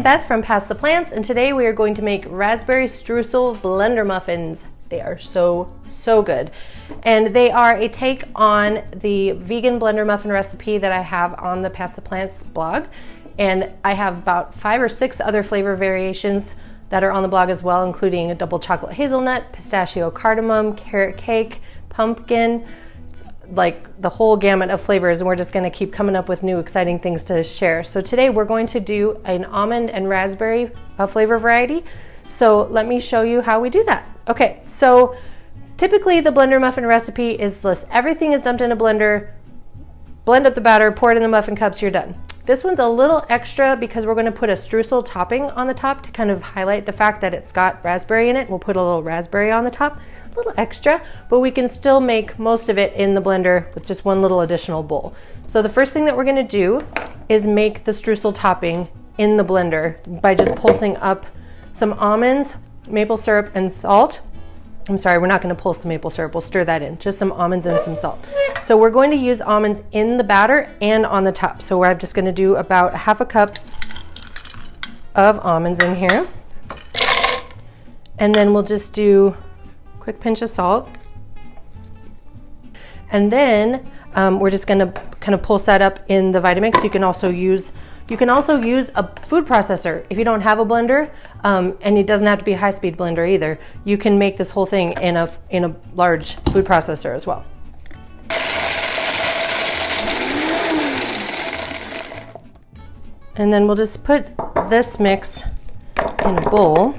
Beth from Past the Plants, and today we are going to make raspberry streusel blender muffins. They are so good. And they are a take on the vegan blender muffin recipe that I have on the Past the Plants blog. And I have about 5 or 6 other flavor variations that are on the blog as well, including a double chocolate hazelnut, pistachio cardamom, carrot cake, pumpkin. It's like the whole gamut of flavors, and we're just gonna keep coming up with new exciting things to share. So today we're going to do an almond and raspberry flavor variety. So let me show you how we do that. Okay, so typically the blender muffin recipe is this: everything is dumped in a blender, blend up the batter, pour it in the muffin cups, you're done. This one's a little extra because we're going to put a streusel topping on the top to kind of highlight the fact that it's got raspberry in it. We'll put a little raspberry on the top, a little extra, but we can still make most of it in the blender with just one little additional bowl. So the first thing that we're going to do is make the streusel topping in the blender by just pulsing up some almonds, maple syrup, and salt. I'm sorry, we're not going to pulse the maple syrup, we'll stir that in, just some almonds and some salt. So we're going to use almonds in the batter and on the top. So I'm just going to do about 1/2 cup of almonds in here. And then we'll just do a quick pinch of salt. And then we're just going to kind of pulse that up in the Vitamix. You can also use a food processor. If you don't have a blender, and it doesn't have to be a high-speed blender either, you can make this whole thing in a large food processor as well. And then we'll just put this mix in a bowl.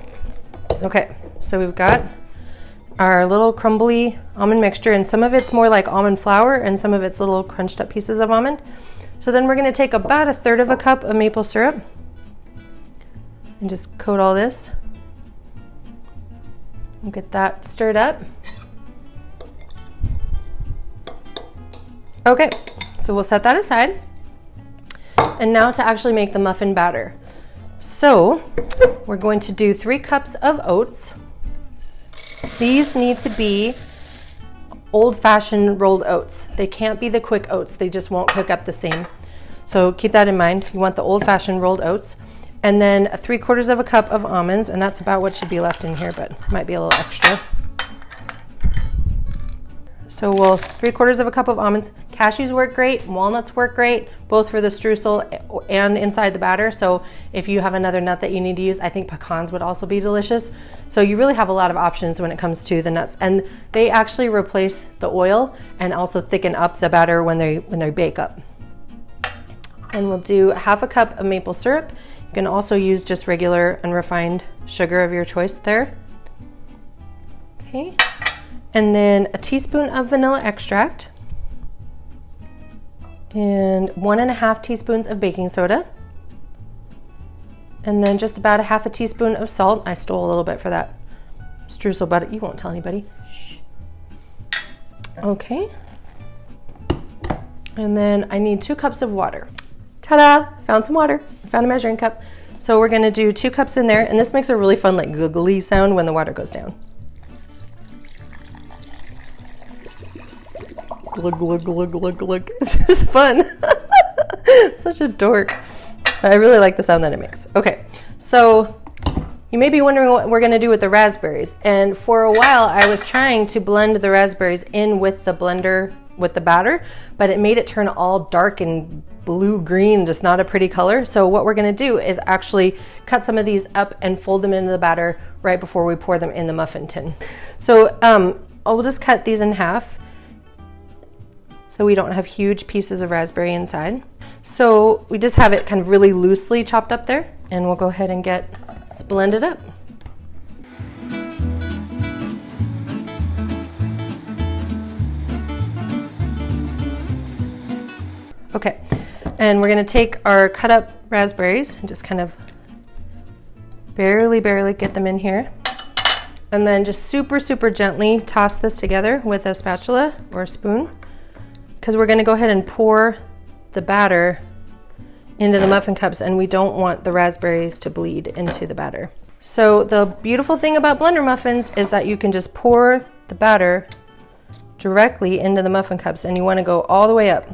Okay, so we've got our little crumbly almond mixture, and some of it's more like almond flour and some of it's little crunched up pieces of almond. So then we're going to take about 1/3 cup of maple syrup and just coat all this. We'll get that stirred up. Okay, so we'll set that aside. And now to actually make the muffin batter. So we're going to do 3 cups of oats. These need to be old-fashioned rolled oats. They can't be the quick oats. They just won't cook up the same. So keep that in mind. You want the old-fashioned rolled oats. And then 3/4 cup of almonds, and that's about what should be left in here, but might be a little extra. So we'll 3/4 cup of almonds. Cashews work great, walnuts work great, both for the streusel and inside the batter. So if you have another nut that you need to use, I think pecans would also be delicious. So you really have a lot of options when it comes to the nuts, and they actually replace the oil and also thicken up the batter when they bake up. And we'll do 1/2 cup of maple syrup. You can also use just regular unrefined sugar of your choice there. Okay. And then a teaspoon of vanilla extract and 1½ teaspoons of baking soda. And then just about 1/2 teaspoon of salt. I stole a little bit for that streusel, but you won't tell anybody. Shh. Okay. And then I need 2 cups of water. Ta-da! Found some water. I found a measuring cup. So we're gonna do 2 cups in there, and this makes a really fun like googly sound when the water goes down. Glug, glug, glug, glug, glug. This is fun. Such a dork. I really like the sound that it makes. Okay, so you may be wondering what we're gonna do with the raspberries. And for a while, I was trying to blend the raspberries in with the blender, with the batter, but it made it turn all dark and blue-green, just not a pretty color. So what we're gonna do is actually cut some of these up and fold them into the batter right before we pour them in the muffin tin. So I'll just cut these in half so we don't have huge pieces of raspberry inside. So we just have it kind of really loosely chopped up there, and we'll go ahead and get this blended up. Okay, and we're gonna take our cut up raspberries and just kind of barely get them in here. And then just super gently toss this together with a spatula or a spoon, because we're gonna go ahead and pour the batter into the muffin cups, and we don't want the raspberries to bleed into the batter. So the beautiful thing about blender muffins is that you can just pour the batter directly into the muffin cups, and you wanna go all the way up.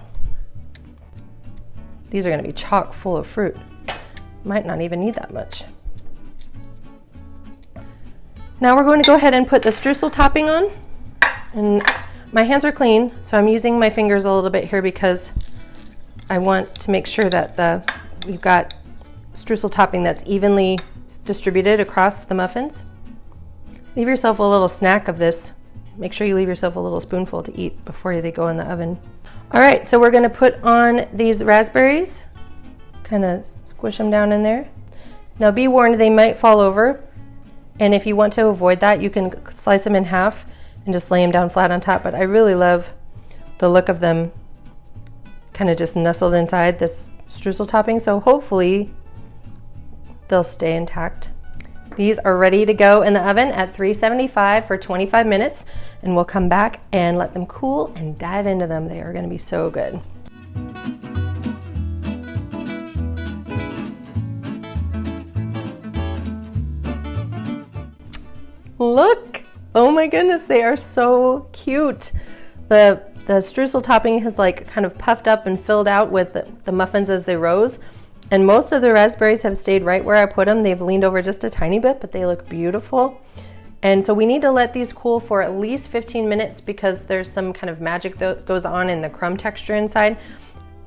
These are gonna be chock full of fruit. Might not even need that much. Now we're going to go ahead and put the streusel topping on. And my hands are clean, so I'm using my fingers a little bit here because I want to make sure that we've got streusel topping that's evenly distributed across the muffins. Leave yourself a little snack of this. Make sure you leave yourself a little spoonful to eat before they go in the oven. All right, so we're gonna put on these raspberries. Kind of squish them down in there. Now be warned, they might fall over. And if you want to avoid that, you can slice them in half and just lay them down flat on top. But I really love the look of them kind of just nestled inside this streusel topping. So hopefully they'll stay intact. These are ready to go in the oven at 375 for 25 minutes, and we'll come back and let them cool and dive into them. They are going to be so good. Look! Oh my goodness, they are so cute. The streusel topping has like kind of puffed up and filled out with the muffins as they rose. And most of the raspberries have stayed right where I put them. They've leaned over just a tiny bit, but they look beautiful. And so we need to let these cool for at least 15 minutes because there's some kind of magic that goes on in the crumb texture inside.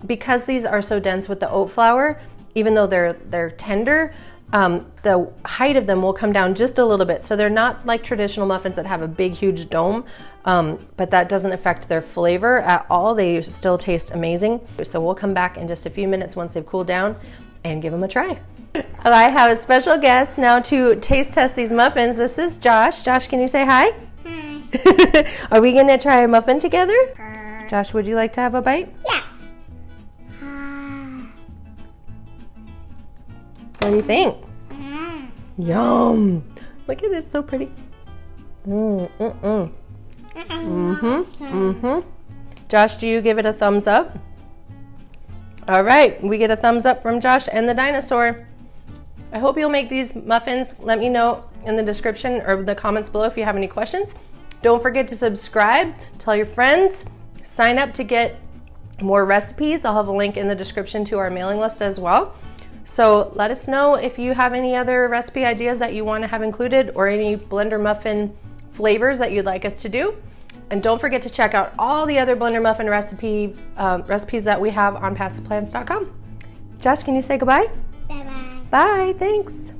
Because these are so dense with the oat flour, even though they're tender, the height of them will come down just a little bit. So they're not like traditional muffins that have a big, huge dome, but that doesn't affect their flavor at all. They still taste amazing. So we'll come back in just a few minutes once they've cooled down and give them a try. I have a special guest now to taste test these muffins. This is Josh. Josh, can you say hi? Hi. Are we gonna try a muffin together? Josh, would you like to have a bite? Yeah. What do you think? Yum! Look at it, it's so pretty. Josh, do you give it a thumbs up? All right, we get a thumbs up from Josh and the dinosaur. I hope you'll make these muffins. Let me know in the description or the comments below if you have any questions. Don't forget to subscribe, tell your friends, sign up to get more recipes. I'll have a link in the description to our mailing list as well. So let us know if you have any other recipe ideas that you want to have included or any blender muffin flavors that you'd like us to do. And don't forget to check out all the other blender muffin recipes that we have on passtheplans.com. Josh, can you say goodbye? Bye-bye. Bye, thanks.